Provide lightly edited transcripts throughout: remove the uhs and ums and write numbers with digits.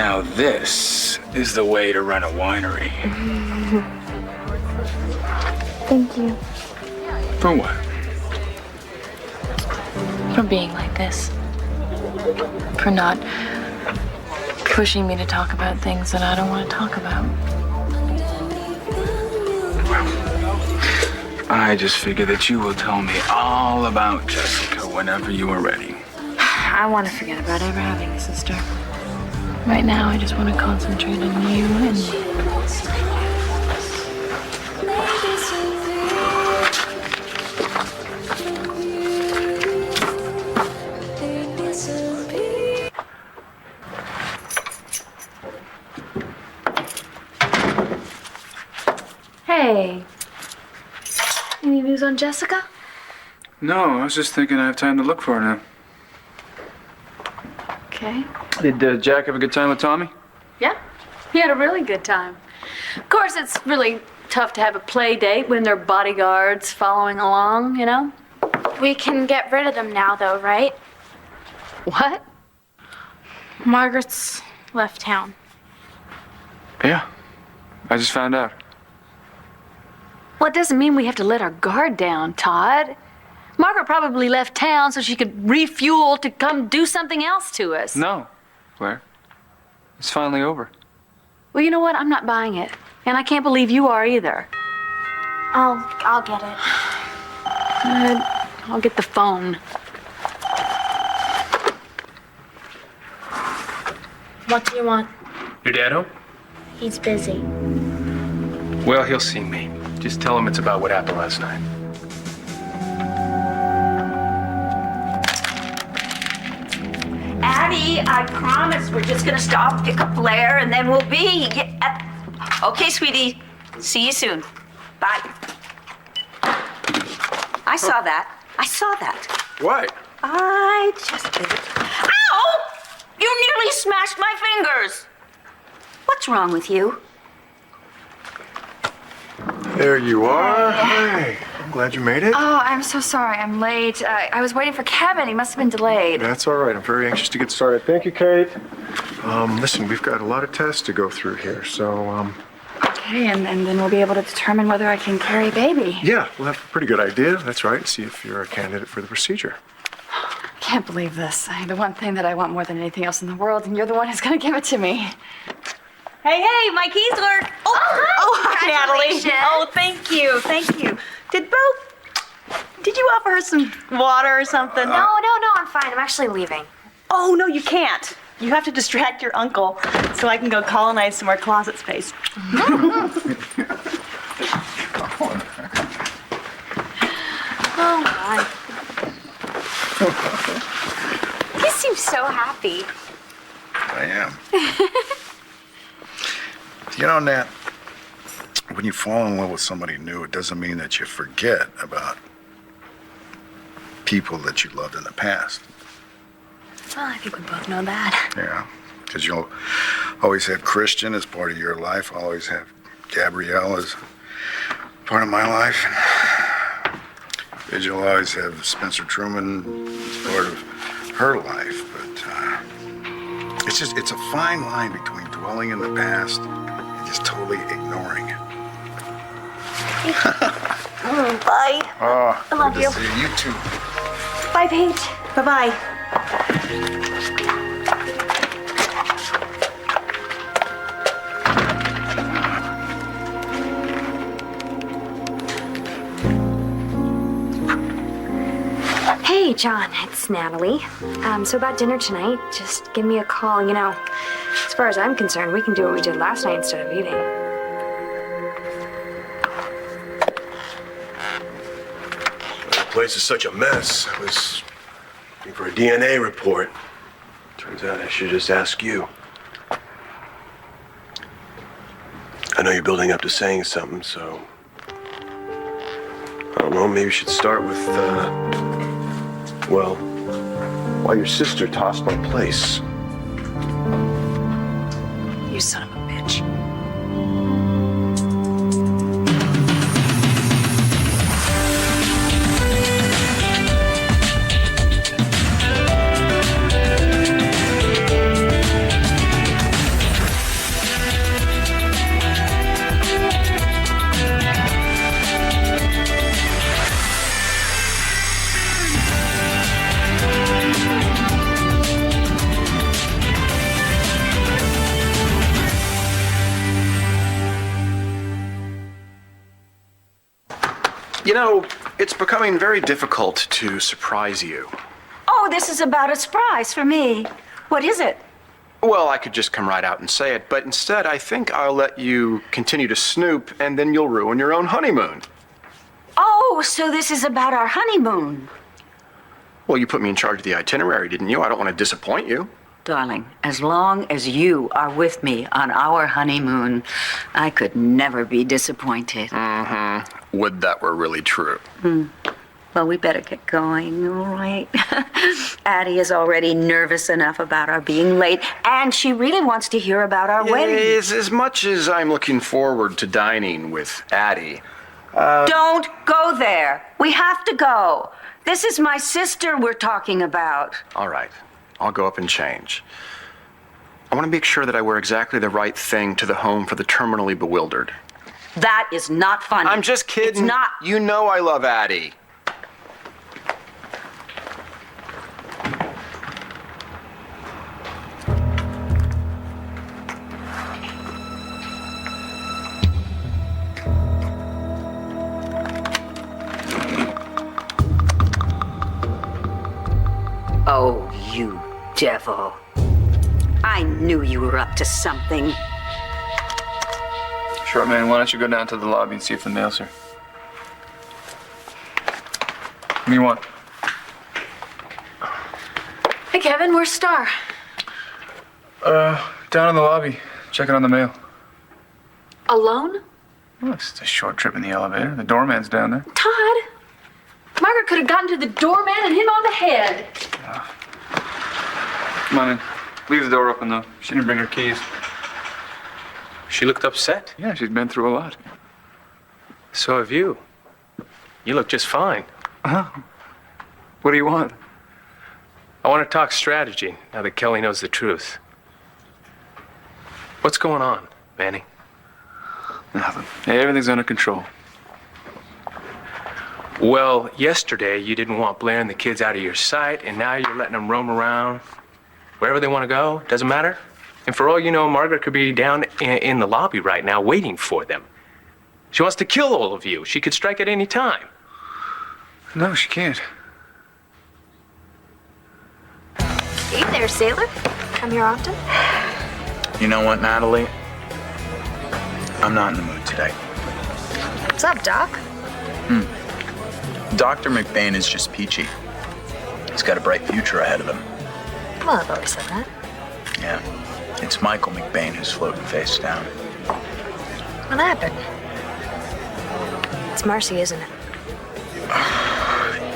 Now this is the way to run a winery. Thank you. For what? For being like this. For not pushing me to talk about things that I don't want to talk about. I just figure that you will tell me all about Jessica whenever you are ready. I want to forget about ever having a sister. Right now, I just want to concentrate on you and me. Hey. Any news on Jessica? No, I was just thinking I have time to look for her now. Okay. Did Jack have a good time with Tommy? Yeah, he had a really good time. Of course, it's really tough to have a play date when there are bodyguards following along, you know? We can get rid of them now, though, right? What? Margaret's left town. Yeah, I just found out. Well, it doesn't mean we have to let our guard down, Todd. Margaret probably left town so she could refuel to come do something else to us. No, Claire. It's finally over. Well, you know what? I'm not buying it. And I can't believe you are either. I'll get it. Good. I'll get the phone. What do you want? Your dad home? He's busy. Well, he'll see me. Just tell him it's about what happened last night. Addie, I promise we're just gonna stop, pick up Blair, and then we'll be. Okay, sweetie. See you soon. Bye. I saw that. I saw that. What? I just did it. Ow! You nearly smashed my fingers. What's wrong with you? There you are. Hi. I'm glad you made it. Oh, I'm so sorry. I'm late. I was waiting for Kevin. He must have been delayed. That's all right. I'm very anxious to get started. Thank you, Kate. Listen, we've got a lot of tests to go through here, so, Okay, and then we'll be able to determine whether I can carry baby. yeah, we'll have a pretty good idea. That's right. See if you're a candidate for the procedure. I can't believe this. The one thing that I want more than anything else in the world, and you're the one who's going to give it to me. Hey, my keys work. Hi, Natalie. Congratulations. Oh, thank you. Did you offer her some water or something? No, I'm fine. I'm actually leaving. Oh, no, you can't. You have to distract your uncle so I can go colonize some more closet space. Oh, my. You seem so happy. I am. You know, Nat, when you fall in love with somebody new, it doesn't mean that you forget about people that you loved in the past. Well, I think we both know that. Yeah, because you'll always have Christian as part of your life. I'll always have Gabrielle as part of my life. And you'll always have Spencer Truman as part of her life. But it's a fine line between dwelling in the past and just totally ignoring it. Bye. Oh, I love good you. to see you too. Bye, Paige. Bye-bye. Hey, John, it's Natalie. So about dinner tonight, just give me a call. You know, as far as I'm concerned, we can do what we did last night instead of eating. The place is such a mess. I was looking for a DNA report. Turns out I should just ask you. I know you're building up to saying something, so I don't know, maybe we should start with, well, why your sister tossed my place. You son of a bitch. You know, it's becoming very difficult to surprise you. Oh, this is about a surprise for me. What is it? Well, I could just come right out and say it, but instead I think I'll let you continue to snoop and then you'll ruin your own honeymoon. Oh, so this is about our honeymoon. Well, you put me in charge of the itinerary, didn't you? I don't want to disappoint you. Darling, as long as you are with me on our honeymoon, I could never be disappointed. Would that were really true. Well, we better get going, all right? Addie is already nervous enough about our being late, and she really wants to hear about our wedding. As much as I'm looking forward to dining with Addie. Don't go there. We have to go. This is my sister we're talking about. All right, I'll go up and change. I want to make sure that I wear exactly the right thing to the home for the terminally bewildered. That is not funny. I'm just kidding. It's not. You know I love Addie. Oh, you devil. I knew you were up to something. Short man, why don't you go down to the lobby and see if the mail's here? What do you want? Hey, Kevin, where's Star? Down in the lobby, checking on the mail. Alone? Well, it's just a short trip in the elevator. The doorman's down there. Todd, Margaret could have gotten to the doorman and hit him on the head. Come on in. Leave the door open, though. She didn't bring her keys. She looked upset. Yeah, she's been through a lot. So have you. You look just fine. What do you want? I want to talk strategy now that Kelly knows the truth. What's going on, Manny? Nothing. Hey, everything's under control. Well, yesterday you didn't want Blair and the kids out of your sight, and now you're letting them roam around wherever they want to go. Doesn't matter. And for all you know, Margaret could be down in the lobby right now waiting for them. She wants to kill all of you. She could strike at any time. No, she can't. Hey there, sailor. Come here often? You know what, Natalie? I'm not in the mood today. What's up, Doc? Dr. McBain is just peachy. He's got a bright future ahead of him. Well, I've always said that. Yeah. It's Michael McBain who's floating face down. What happened? It's Marcy, isn't it?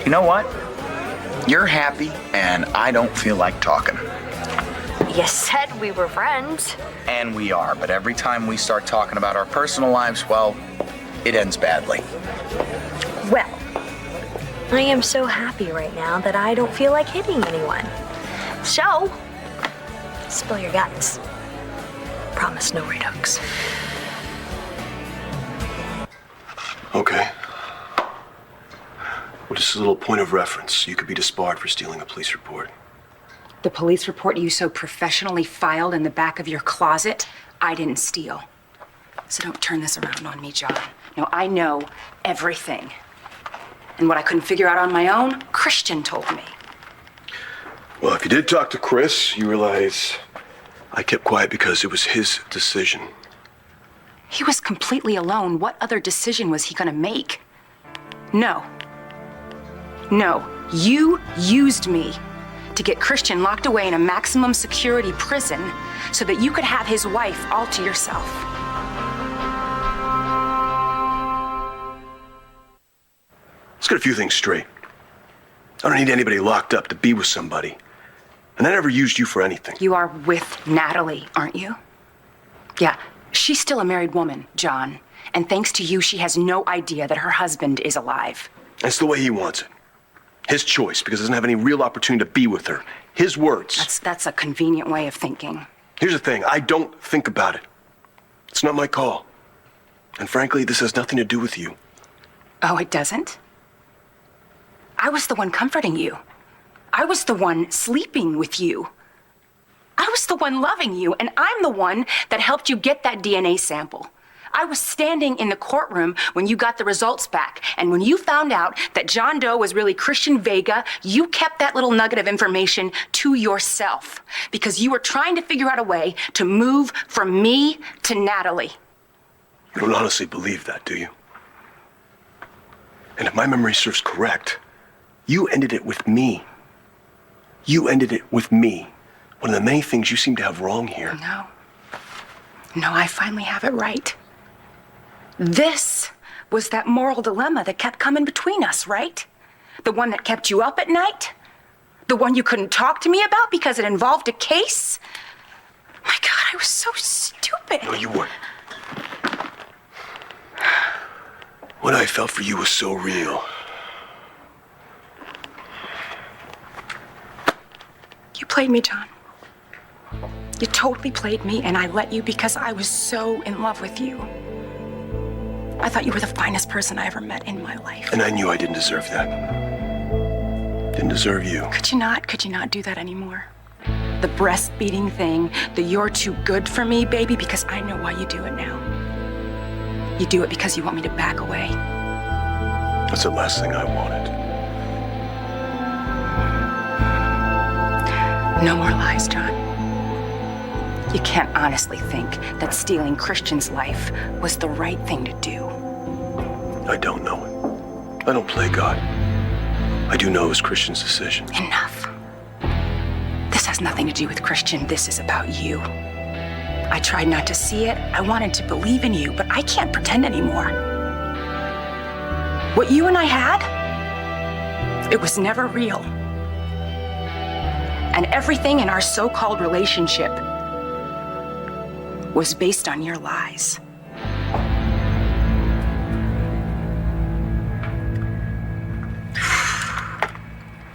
You know what? You're happy, and I don't feel like talking. You said we were friends. And we are, but every time we start talking about our personal lives, well, it ends badly. Well, I am so happy right now that I don't feel like hitting anyone. So, spill your guts. Promise no redux. Okay. Well, just a little point of reference. You could be disbarred for stealing a police report. The police report you so professionally filed in the back of your closet, I didn't steal. So don't turn this around on me, John. No, I know everything. And what I couldn't figure out on my own, Christian told me. Well, if you did talk to Chris, you realize I kept quiet because it was his decision. He was completely alone. What other decision was he gonna make? No. No, you used me to get Christian locked away in a maximum security prison so that you could have his wife all to yourself. Let's get a few things straight. I don't need anybody locked up to be with somebody. And I never used you for anything. You are with Natalie, aren't you? Yeah, she's still a married woman, John. And thanks to you, she has no idea that her husband is alive. That's the way he wants it. His choice, because he doesn't have any real opportunity to be with her. His words. That's a convenient way of thinking. Here's the thing, I don't think about it. It's not my call. And frankly, this has nothing to do with you. Oh, it doesn't? I was the one comforting you. I was the one sleeping with you. I was the one loving you, and I'm the one that helped you get that DNA sample. I was standing in the courtroom when you got the results back. And when you found out that John Doe was really Christian Vega, you kept that little nugget of information to yourself because you were trying to figure out a way to move from me to Natalie. You don't honestly believe that, do you? And if my memory serves correct, you ended it with me. You ended it with me. One of the many things you seem to have wrong here. No, I finally have it right. This was that moral dilemma that kept coming between us, right? The one that kept you up at night? The one you couldn't talk to me about because it involved a case? My God, I was so stupid. No, you weren't. What I felt for you was so real. You played me, John. You totally played me, and I let you because I was so in love with you. I thought you were the finest person I ever met in my life. And I knew I didn't deserve that. Didn't deserve you. Could you not do that anymore? The breastfeeding thing, the you're too good for me, baby, because I know why you do it now. You do it because you want me to back away. That's the last thing I wanted. No more lies, John. You can't honestly think that stealing Christian's life was the right thing to do. I don't know it. I don't play God. I do know it was Christian's decision. Enough. This has nothing to do with Christian. This is about you. I tried not to see it. I wanted to believe in you, but I can't pretend anymore. What you and I had, it was never real. And everything in our so-called relationship was based on your lies.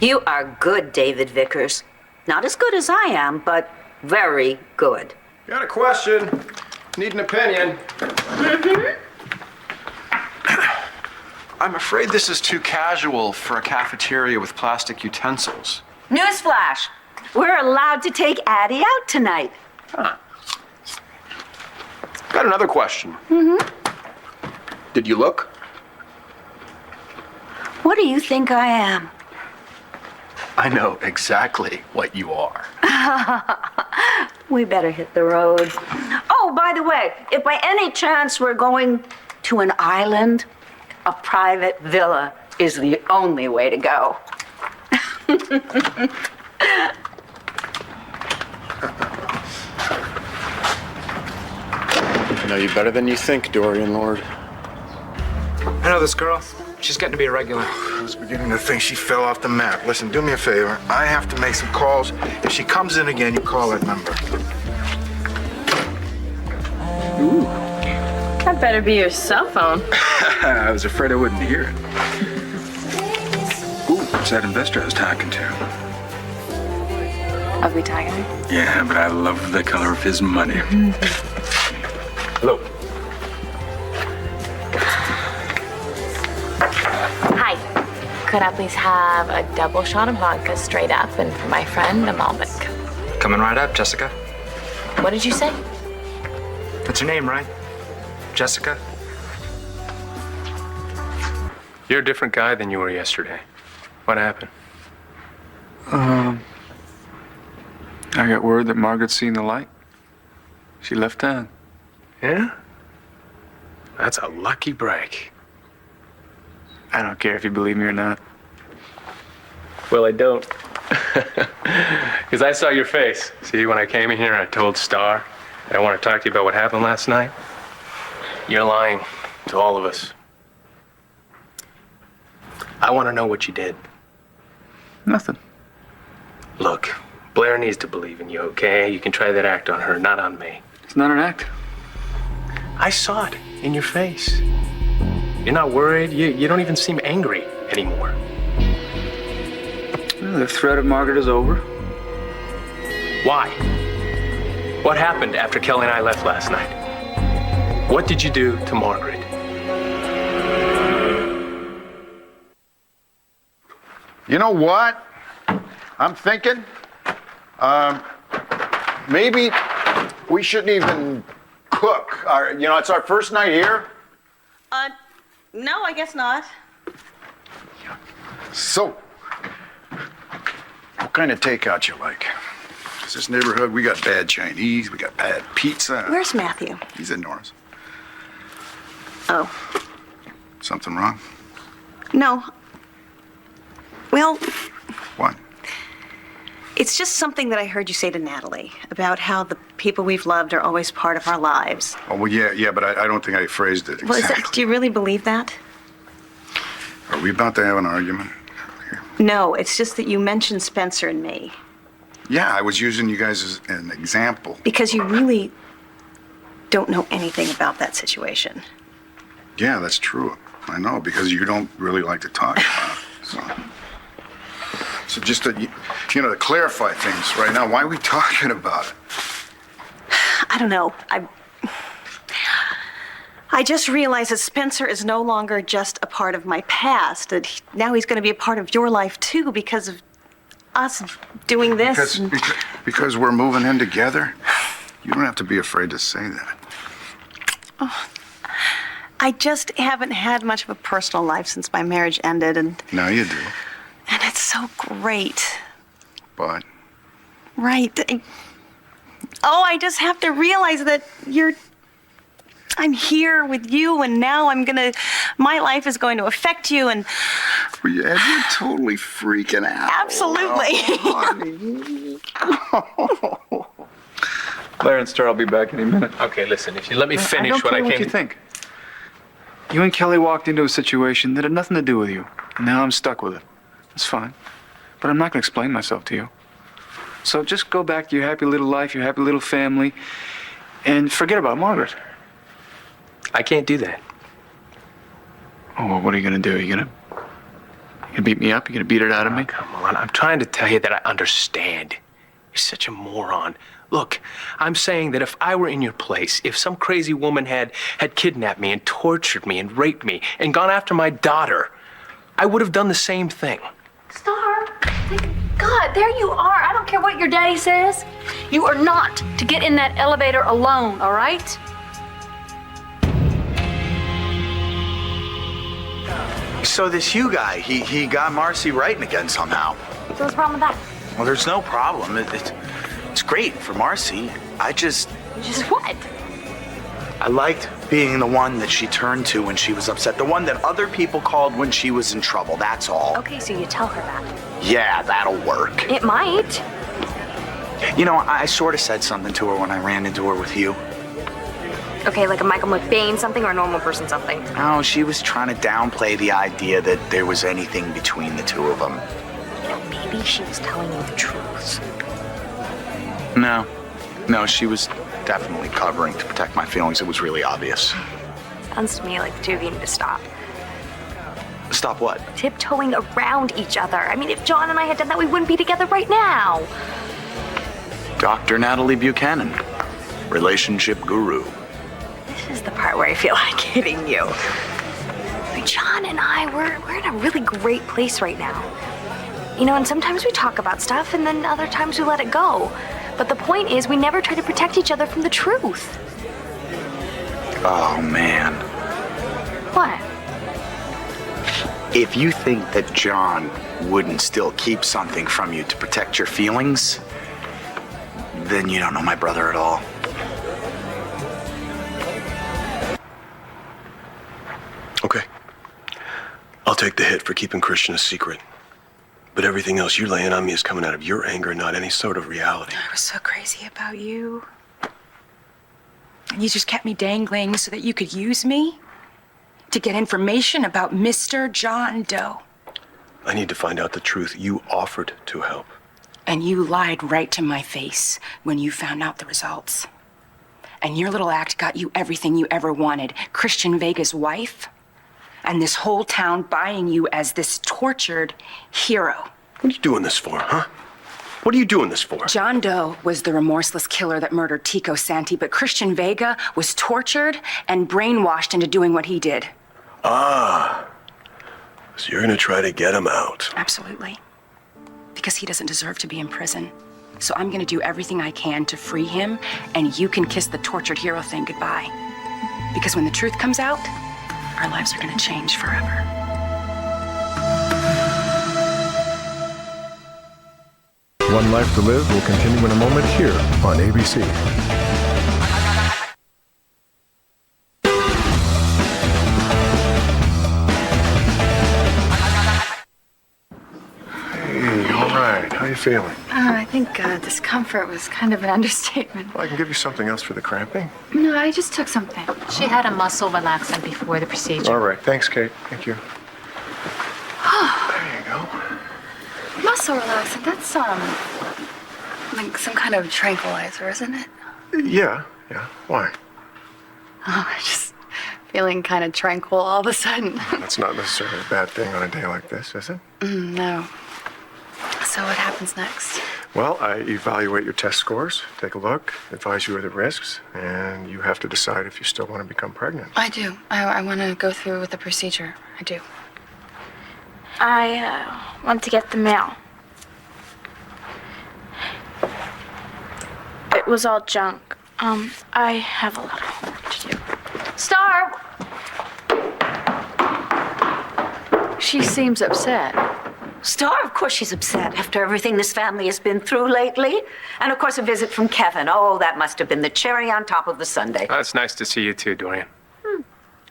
You are good, David Vickers. Not as good as I am, but very good. Got a question. Need an opinion. I'm afraid this is too casual for a cafeteria with plastic utensils. Newsflash. We're allowed to take Addie out tonight. Got another question. Did you look? What do you think I am? I know exactly what you are. We better hit the road. Oh, by the way, if by any chance we're going to an island, a private villa is the only way to go. I know you better than you think, Dorian Lord. I know this girl. She's getting to be a regular. I was beginning to think she fell off the map. Listen, do me a favor. I have to make some calls. If she comes in again, you call that number. Ooh. That better be your cell phone. I was afraid I wouldn't hear it. Ooh, it's that investor I was talking to. Ugly tiger. Yeah, but I love the color of his money. Hello. Hi. Could I please have a double shot of vodka straight up and for my friend a Malbec? Coming right up, Jessica. What did you say? That's your name, right? Jessica? You're a different guy than you were yesterday. What happened? I got word that Margaret's seen the light. She left town. Yeah? That's a lucky break. I don't care if you believe me or not. Well, I don't. Because I saw your face. See, when I came in here, I told Star that I want to talk to you about what happened last night. You're lying to all of us. I want to know what you did. Nothing. Look, Blair needs to believe in you, okay? You can try that act on her, not on me. It's not an act. I saw it in your face. You're not worried. You don't even seem angry anymore. Well, the threat of Margaret is over. Why? What happened after Kelly and I left last night? What did you do to Margaret? You know what? I'm thinking, maybe we shouldn't even cook. It's our first night here. No, I guess not. So, what kind of takeout you like? 'Cause this neighborhood, we got bad Chinese, we got bad pizza. Where's Matthew? He's indoors. Oh. Something wrong? No. Well, What? it's just something that I heard you say to Natalie about how the people we've loved are always part of our lives. Oh, well, yeah, but I don't think I phrased it Well, exactly. do you really believe that? Are we about to have an argument? No, it's just that you mentioned Spencer and me. Yeah, I was using you guys as an example. Because you really don't know anything about that situation. Yeah, that's true. I know, because you don't really like to talk about it. So just to, to clarify things right now, why are we talking about it? I don't know. I just realized that Spencer is no longer just a part of my past. That now he's going to be a part of your life too because of us doing this. Because we're moving in together? You don't have to be afraid to say that. Oh, I just haven't had much of a personal life since my marriage ended, and Now you do. and it's so great. But Right. I just have to realize that I'm here with you, and now my life is going to affect you, and yeah, you're totally freaking out. Absolutely. Blair and Star, I'll be back any minute. Okay, listen, if you let me I finish don't what I care came... what you think. You and Kelly walked into a situation that had nothing to do with you. And now I'm stuck with it. It's fine. But I'm not going to explain myself to you. So just go back to your happy little life, your happy little family, and forget about Margaret. I can't do that. Oh, well, what are you going to do? You going to beat me up? You going to beat it out of me? Come on, I'm trying to tell you that I understand. You're such a moron. Look, I'm saying that if I were in your place, if some crazy woman had kidnapped me and tortured me and raped me and gone after my daughter, I would have done the same thing. Star, thank God, there you are. I don't care what your daddy says. You are not to get in that elevator alone, all right? So this Hugh guy, he got Marcy writing again somehow. So what's the problem with that? Well, there's no problem. It's great for Marcy. Just what? I liked being the one that she turned to when she was upset. The one that other people called when she was in trouble. That's all. Okay, so you tell her that. Yeah, that'll work. It might. I sort of said something to her when I ran into her with you. Okay, like a Michael McBain something or a normal person something? Oh, she was trying to downplay the idea that there was anything between the two of them. Maybe she was telling you the truth. No, she was definitely covering to protect my feelings. It was really obvious. Sounds to me like the two of you need to stop. Stop what? Tiptoeing around each other. I mean, if John and I had done that, we wouldn't be together right now. Dr. Natalie Buchanan, relationship guru. This is the part where I feel like hitting you. John and I, we're in a really great place right now. And sometimes we talk about stuff, and then other times we let it go. But the point is, we never try to protect each other from the truth. Oh, man. What? If you think that John wouldn't still keep something from you to protect your feelings, then you don't know my brother at all. Okay. I'll take the hit for keeping Christian a secret. But everything else you laying on me is coming out of your anger, not any sort of reality. I was so crazy about you. And you just kept me dangling so that you could use me to get information about Mr. John Doe. I need to find out the truth. You offered to help. And you lied right to my face when you found out the results. And your little act got you everything you ever wanted. Christian Vega's wife, and this whole town buying you as this tortured hero. What are you doing this for, huh? What are you doing this for? John Doe was the remorseless killer that murdered Tico Santi, but Christian Vega was tortured and brainwashed into doing what he did. Ah. So you're gonna try to get him out. Absolutely. Because he doesn't deserve to be in prison. So I'm gonna do everything I can to free him, and you can kiss the tortured hero thing goodbye. Because when the truth comes out, our lives are gonna change forever. One Life to Live will continue in a moment here on ABC. Hey, all right. How you feeling? I think discomfort was kind of an understatement. Well, I can give you something else for the cramping. No, I just took something. She had a muscle relaxant before the procedure. All right. Thanks, Kate. Thank you. There you go. Muscle relaxant, that's like some kind of tranquilizer, isn't it? Yeah. Why? Oh, I'm just feeling kind of tranquil all of a sudden. That's not necessarily a bad thing on a day like this, is it? No. So what happens next? Well, I evaluate your test scores, take a look, advise you of the risks, and you have to decide if you still want to become pregnant. I do. I want to go through with the procedure. I do. I want to get the mail. It was all junk. I have a lot of homework to do. Star! She seems upset. Star, of course she's upset after everything this family has been through lately. And of course a visit from Kevin. Oh, that must have been the cherry on top of the sundae. It's nice to see you too, Dorian.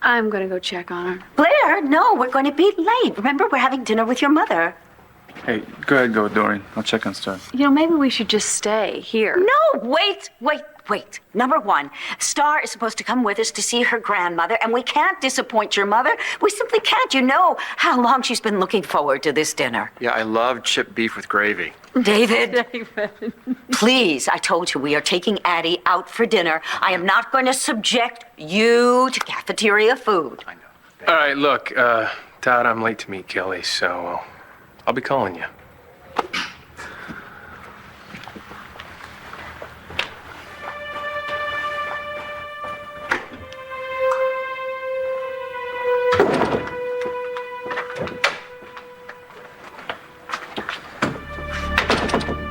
I'm gonna go check on her. Blair, no, we're going to be late. Remember, we're having dinner with your mother. Hey, go ahead, go, Dorian. I'll check on Star. You know, maybe we should just stay here. No, wait. Number one, Star is supposed to come with us to see her grandmother, and we can't disappoint your mother. We simply can't. You know how long she's been looking forward to this dinner. Yeah, I love chipped beef with gravy. David, please, I told you we are taking Addie out for dinner. I am not going to subject you to cafeteria food. I know. All right, look, Todd, I'm late to meet Kelly, so I'll be calling you.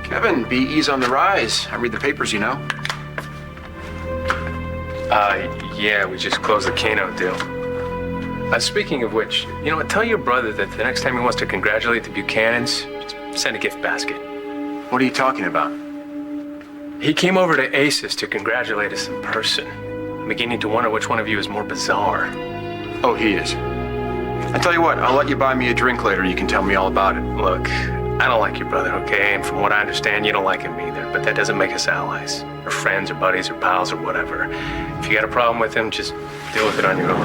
Kevin, BE's on the rise. I read the papers, you know. Yeah, we just closed the Kano deal. Speaking of which, you know what? Tell your brother that the next time he wants to congratulate the Buchanans, just send a gift basket. What are you talking about? He came over to ACES to congratulate us in person. I'm beginning to wonder which one of you is more bizarre. Oh, he is. I tell you what, I'll let you buy me a drink later. You can tell me all about it. Look, I don't like your brother, okay? And from what I understand, you don't like him either. But that doesn't make us allies, or friends, or buddies, or pals, or whatever. If you got a problem with him, just deal with it on your own.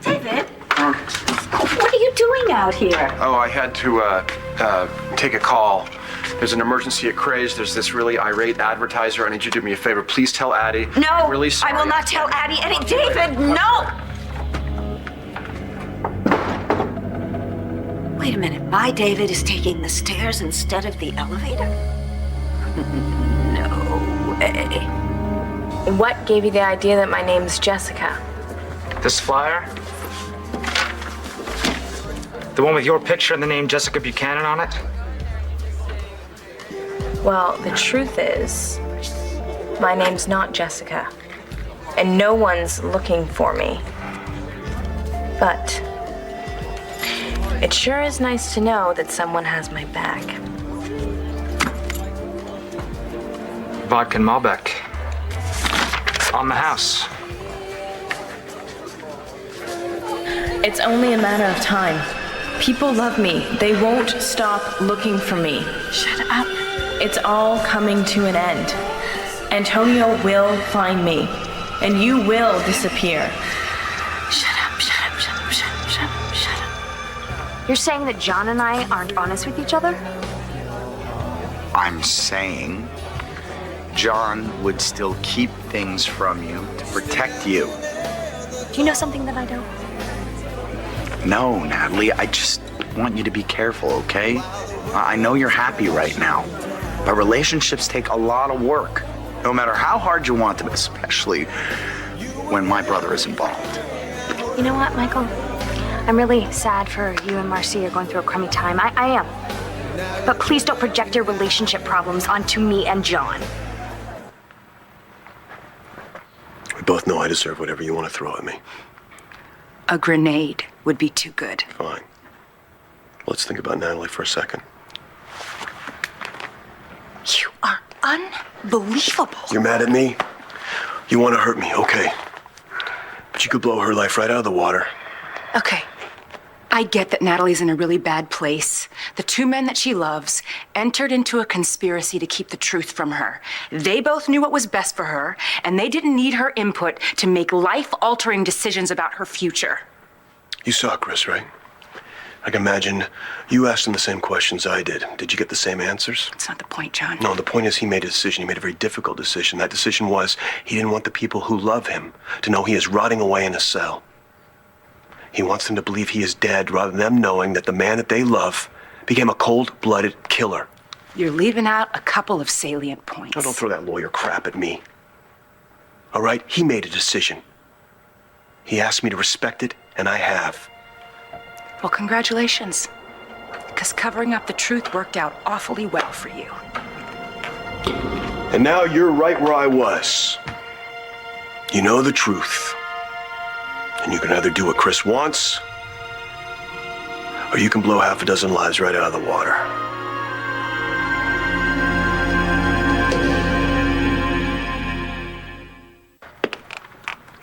David, what are you doing out here? Oh, I had to take a call. There's an emergency at Craze. There's this really irate advertiser. I need you to do me a favor. Please tell Addie. No, I'm really sorry. I will not tell Addie any. David, no! Wait a minute. My David is taking the stairs instead of the elevator? No way. What gave you the idea that my name's Jessica? This flyer? The one with your picture and the name Jessica Buchanan on it? Well, the truth is, my name's not Jessica, and no one's looking for me. But it sure is nice to know that someone has my back. Vodka and Malbec. On the house. It's only a matter of time. People love me. They won't stop looking for me. Shut up. It's all coming to an end. Antonio will find me, and you will disappear. Shut up. You're saying that John and I aren't honest with each other? I'm saying John would still keep things from you to protect you. Do you know something that I don't? No, Natalie, I just want you to be careful, okay? I know you're happy right now, but relationships take a lot of work, no matter how hard you want them, especially when my brother is involved. You know what, Michael? I'm really sad for you and Marcy are going through a crummy time. I am. But please don't project your relationship problems onto me and John. We both know I deserve whatever you want to throw at me. A grenade would be too good. Fine. Let's think about Natalie for a second. You are unbelievable. You're mad at me? You want to hurt me, okay. But you could blow her life right out of the water. Okay. I get that Natalie's in a really bad place. The two men that she loves entered into a conspiracy to keep the truth from her. They both knew what was best for her, and they didn't need her input to make life-altering decisions about her future. You saw Chris, right? I can imagine you asked him the same questions I did. Did you get the same answers? That's not the point, John. No, the point is he made a decision. He made a very difficult decision. That decision was he didn't want the people who love him to know he is rotting away in a cell. He wants them to believe he is dead rather than them knowing that the man that they love became a cold-blooded killer. You're leaving out a couple of salient points. Oh, don't throw that lawyer crap at me. All right? He made a decision. He asked me to respect it, and I have. Well, congratulations. Because covering up the truth worked out awfully well for you. And now you're right where I was. You know the truth. And you can either do what Chris wants, or you can blow half a dozen lives right out of the water.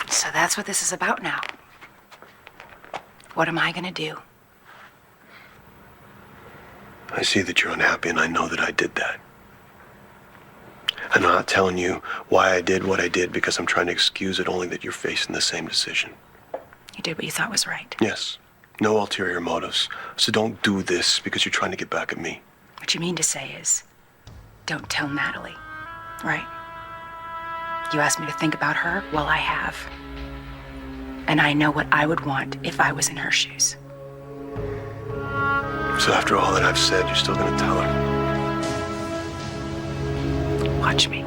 So that's what this is about now. What am I gonna do? I see that you're unhappy, and I know that I did that. I'm not telling you why I did what I did because I'm trying to excuse it, only that you're facing the same decision. You did what you thought was right. Yes. No ulterior motives. So don't do this because you're trying to get back at me. What you mean to say is, don't tell Natalie, right? You asked me to think about her? Well, I have. And I know what I would want if I was in her shoes. So after all that I've said, you're still gonna tell her? Watch me.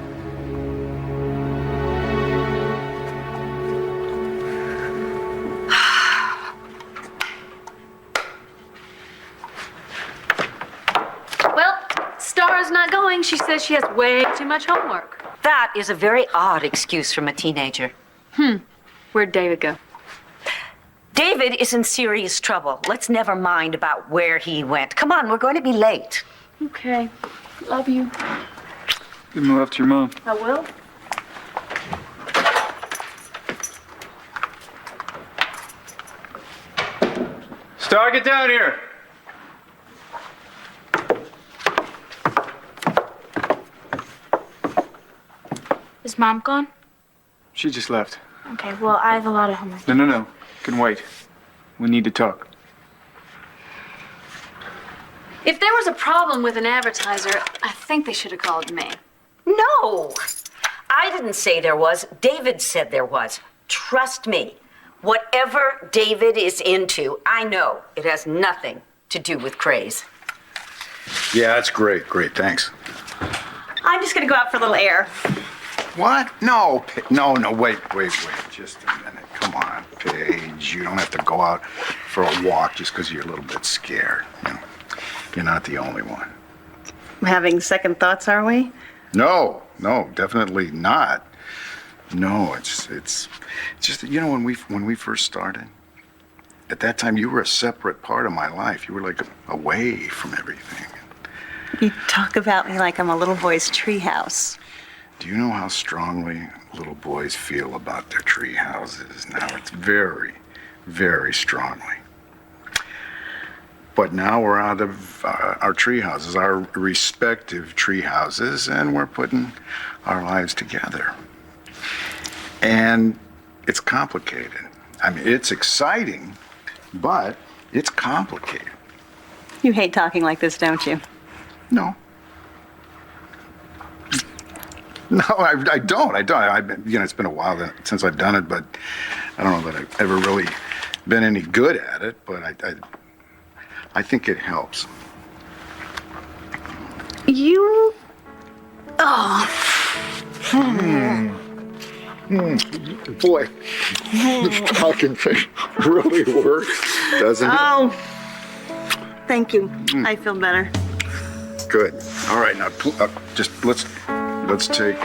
Well, Star's not going. She says she has way too much homework. That is a very odd excuse from a teenager. Where'd David go? David is in serious trouble. Let's never mind about where he went. Come on, we're going to be late. Okay. Love you. Give my love to your mom. I will. Star, get down here. Is Mom gone? She just left. Okay, well, I have a lot of homework. No. Can wait. We need to talk. If there was a problem with an advertiser, I think they should have called me. No, I didn't say there was. David said there was. Trust me. Whatever David is into, I know it has nothing to do with craze. Yeah, that's great. Thanks. I'm just gonna go out for a little air. What? No, no, wait. Just a minute. Come on, Paige. You don't have to go out for a walk just because you're a little bit scared. You know, you're not the only one. Having second thoughts, are we? No, definitely not. No, it's just that, you know, when we first started, at that time you were a separate part of my life. You were like away from everything. You talk about me like I'm a little boy's treehouse. Do you know how strongly little boys feel about their tree houses now? It's very, very strongly. But now we're out of our tree houses, our respective tree houses, and we're putting our lives together. And it's complicated. I mean, it's exciting, but it's complicated. You hate talking like this, don't you? No. No, I don't. You know, it's been a while since I've done it, but I don't know that I've ever really been any good at it, but I think it helps. You... Oh. Boy, the talking thing really works, doesn't it? Oh, thank you. I feel better. Good. All right, now just let's take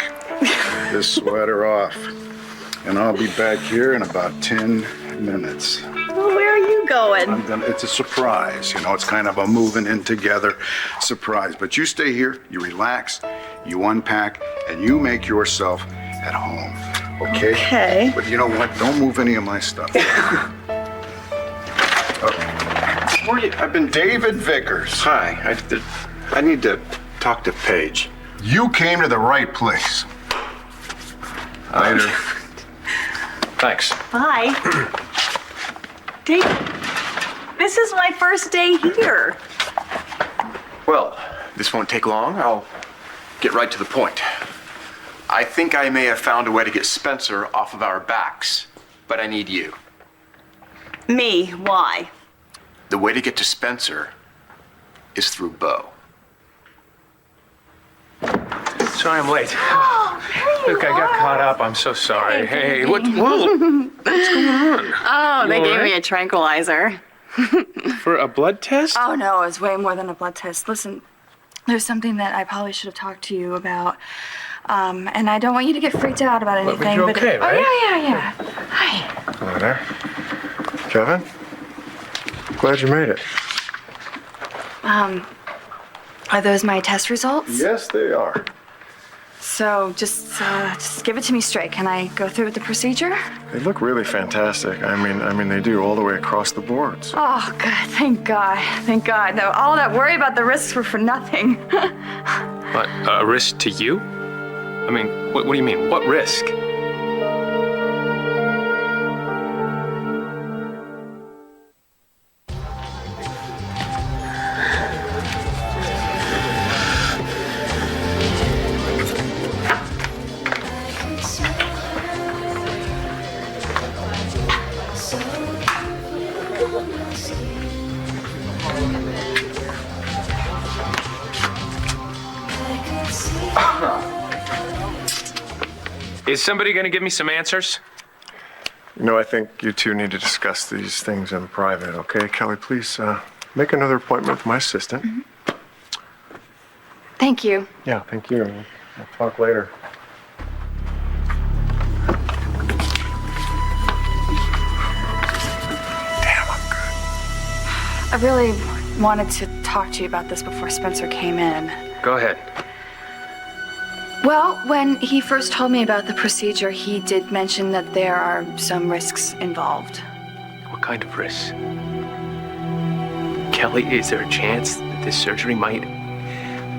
this sweater off, and I'll be back here in about 10 minutes. Well, where are you going? It's a surprise, you know. It's kind of a moving in together surprise. But you stay here, you relax, you unpack, and you make yourself at home. Okay? Okay. But you know what? Don't move any of my stuff. I've been David Vickers. Hi, I need to talk to Paige. You came to the right place. Later. Thanks. Bye. Dave, this is my first day here. Well, this won't take long. I'll get right to the point. I think I may have found a way to get Spencer off of our backs, but I need you. Me? Why? The way to get to Spencer is through Bo. Sorry I'm late. Look, I got caught up. I'm so sorry. Hey, what's going on? Oh, they gave me a tranquilizer. For a blood test? Oh, no, it was way more than a blood test. Listen, there's something that I probably should have talked to you about. And I don't want you to get freaked out about anything. But you're okay, right? Oh, yeah. Hi. Hello there. Kevin? Glad you made it. Are those my test results? Yes, they are. So just give it to me straight. Can I go through with the procedure? They look really fantastic. I mean, they do all the way across the boards. Oh, good. Thank God. Thank God. No, all that worry about the risks were for nothing. What, a risk to you? I mean, what do you mean? What risk? Is somebody gonna give me some answers? You know, I think you two need to discuss these things in private, okay? Kelly, please make another appointment with my assistant. Mm-hmm. Thank you. Yeah, thank you. We'll talk later. I really wanted to talk to you about this before Spencer came in. Go ahead. Well, when he first told me about the procedure, he did mention that there are some risks involved. What kind of risks? Kelly, is there a chance that this surgery might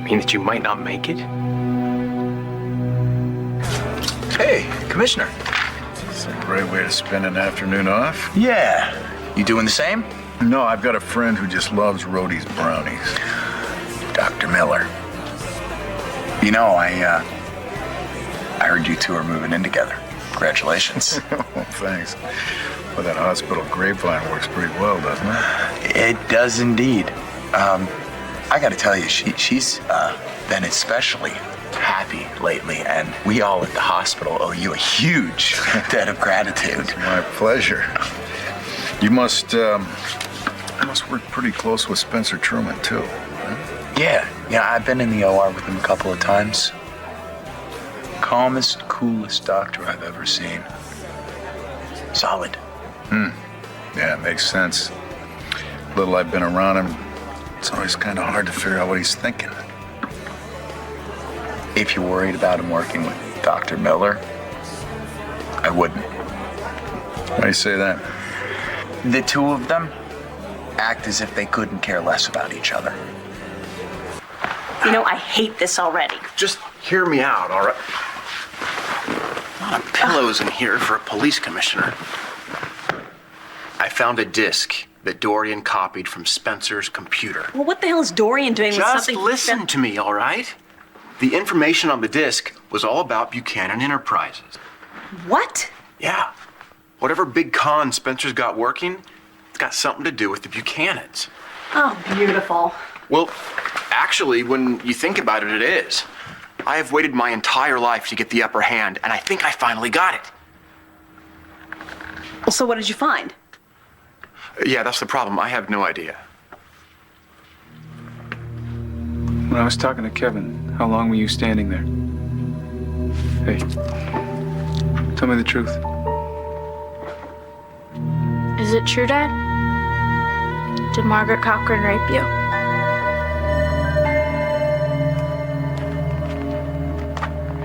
mean that you might not make it? Hey, Commissioner. It's a great way to spend an afternoon off. Yeah. You doing the same? No, I've got a friend who just loves Rhodey's brownies. Dr. Miller. You know, I heard you two are moving in together. Congratulations. Oh, thanks. Well, that hospital grapevine works pretty well, doesn't it? It does indeed. I gotta tell you, she's been especially happy lately, and we all at the hospital owe you a huge debt of gratitude. It's my pleasure. You must work pretty close with Spencer Truman, too. Right? Yeah, I've been in the OR with him a couple of times. Calmest, coolest doctor I've ever seen. Solid. Yeah, it makes sense. Little I've been around him, it's always kind of hard to figure out what he's thinking. If you're worried about him working with Dr. Miller, I wouldn't. Why do you say that? The two of them act as if they couldn't care less about each other. You know, I hate this already. Just hear me out, all right? A lot of pillows in here for a police commissioner. I found a disc that Dorian copied from Spencer's computer. Well, what the hell is Dorian doing with Just something? listen to me, all right? The information on the disc was all about Buchanan Enterprises. What? Yeah. Whatever big con Spencer's got working, it's got something to do with the Buchanans. Oh, beautiful. Well, actually, when you think about it, it is. I have waited my entire life to get the upper hand, and I think I finally got it. Well, so what did you find? Yeah, that's the problem. I have no idea. When I was talking to Kevin, how long were you standing there? Hey, tell me the truth. Is it true, Dad? Did Margaret Cochran rape you?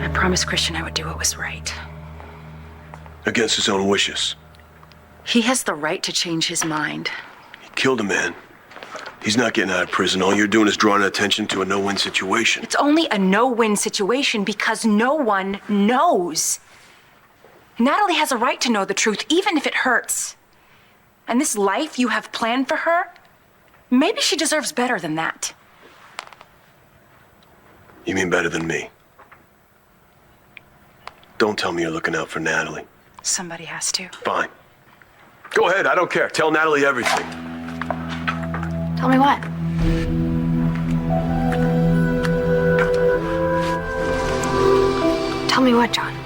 I promised Christian I would do what was right. Against his own wishes. He has the right to change his mind. He killed a man. He's not getting out of prison. All you're doing is drawing attention to a no-win situation. It's only a no-win situation because no one knows. Natalie has a right to know the truth, even if it hurts. And this life you have planned for her, maybe she deserves better than that. You mean better than me? Don't tell me you're looking out for Natalie. Somebody has to. Fine. Go ahead, I don't care. Tell Natalie everything. Tell me what? Tell me what, John?